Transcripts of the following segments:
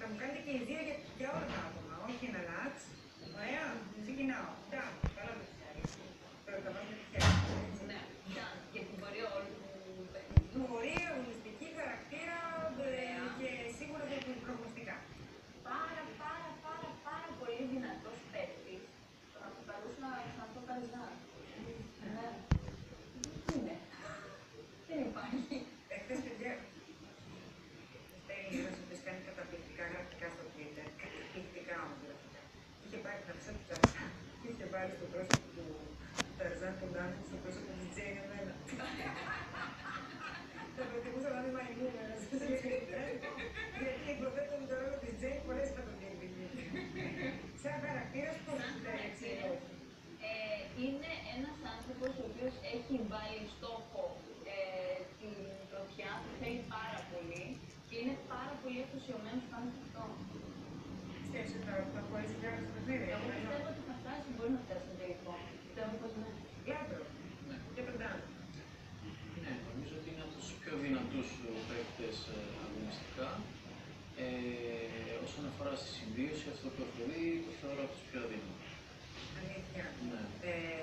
μου κάνετε και οι δύο για όλα τα άτομα, όχι ένα λάτς. Ωραία, ξεκινάω. Ντάν, καλά το ξέρεις. Πρώτα μας με τη χέρι. Ναι, Ντάν, και την πορεία όλου του πορεία, ολιστική χαρακτήρα και σίγουρα προγνωστικά. Πάρα πολύ δυνατός παίκτης. Θα του καλούσα να το Καριζάν. Ναι. Είναι. Δεν υπάρχει. Εχθές, παιδιά, στέλνει ένας οποίος κάνει καταπληκτικά γραφικά στο Twitter, καταπληκτικά όμως γραφικά. Είχε πάρει την αψά του Ταρζάν και είχε βάλει στο πρόσωπο του Ταρζάν τον Ντάνι στο πρόσωπο της Τζέιν εμένα. Θα προτιμούσα να είμαι μαϊμούμενας, γιατί υποθέτω με το ρόλο της Τζέιν πολλές θα τον διεκδικεί. Σαν χαρακτήρας πώς συντάξει. Είναι ένας άνθρωπος ο οποίος έχει βάλει στόχο την πρωτιά που θέλει πάρα πολύ και είναι πάρα πολύ αφοσιωμένος πάνω σε αυτό. Σκέψου τώρα που θα χωρίσει κι άλλο στο παιχνίδι. Εγώ πιστεύω ότι θα φτάσει, μπορεί να φτάσει στο τελικό. Πιστεύω πως ναι. Λάμπρο. Και πεντάνε. Ναι, νομίζω ότι είναι από τους πιο δυνατούς παίκτες αγωνιστικά. Όσον αφορά στη συμβίωση, αυτό που έχω δει, το θεωρώ από τους πιο αδύναμους. Αλήθεια. Ναι.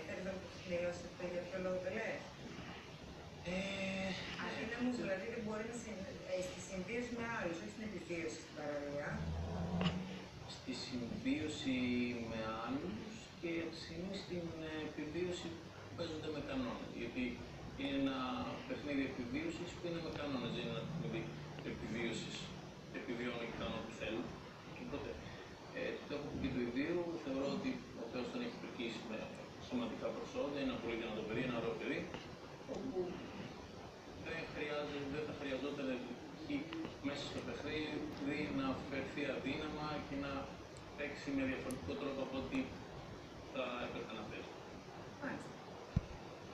Θέλεις να μου σημειώσεις αυτό για ποιο λόγο το λες. Αδύναμος, δηλαδή δεν μπορεί να στη συμβίωση με άλλους, όχι στην επιβίωση στην παραλία. Στη συμβίωση με άλλους και από τη στιγμή στην επιβίωση που παίζονται με κανόνες. Γιατί είναι ένα παιχνίδι επιβίωσης που είναι με κανόνες, δεν είναι ένα παιχνίδι επιβίωσης. Επιβιώνει και κάνω ό,τι θέλω. Οπότε, το έχω πει του ιδίου, θεωρώ ότι ο Θεός τον έχει προκύσει με σωματικά προσόντα, είναι ένα πολύ δυνατό παιδί, ένα ωραίο παιδί, όπου δεν θα χρειαζόταν μέσα στο παιχνίδι να φερθεί αδύναμα και να παίξει με διαφορετικό τρόπο από